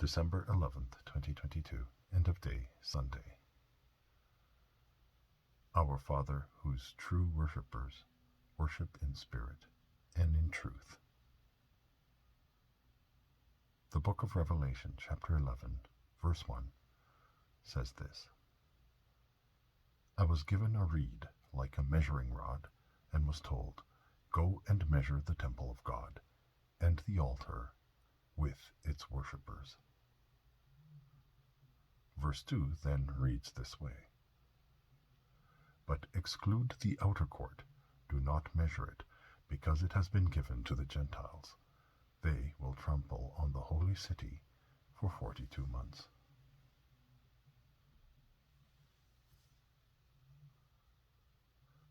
December 11th, 2022, End of Day, Sunday. Our Father, whose true worshippers worship in spirit and in truth. The book of Revelation, chapter 11, verse 1, says this: I was given a reed like a measuring rod, and was told, Go and measure the temple of God, and the altar with its worshippers. Verse 2 then reads this way: But exclude the outer court, do not measure it, because it has been given to the Gentiles. They will trample on the holy city for 42 months.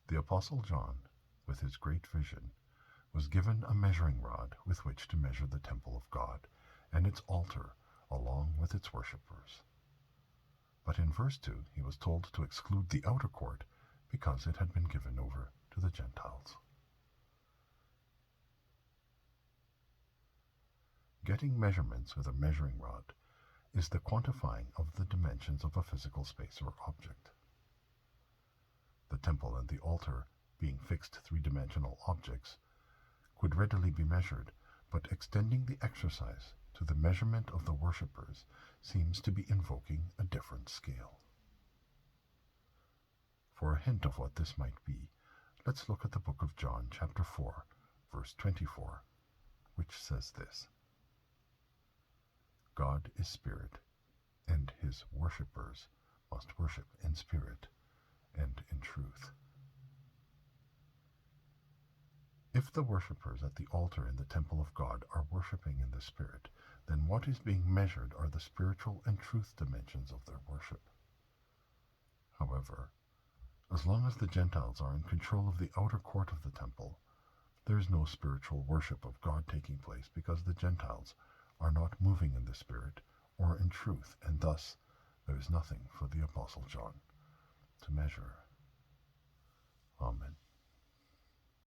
The Apostle John, with his great vision, was given a measuring rod with which to measure the temple of God and its altar along with its worshippers. But in verse 2 he was told to exclude the outer court because it had been given over to the Gentiles. Getting measurements with a measuring rod is the quantifying of the dimensions of a physical space or object. The temple and the altar, being fixed three-dimensional objects, could readily be measured, but extending the exercise to the measurement of the worshippers seems to be invoking a different scale. For a hint of what this might be, let's look at the book of John, chapter 4, verse 24, which says this: God is spirit, and his worshippers must worship in spirit and in truth. If the worshippers at the altar in the temple of God are worshipping in the Spirit, then what is being measured are the spiritual and truth dimensions of their worship. However, as long as the Gentiles are in control of the outer court of the temple, there is no spiritual worship of God taking place because the Gentiles are not moving in the Spirit or in truth, and thus there is nothing for the Apostle John to measure. Amen.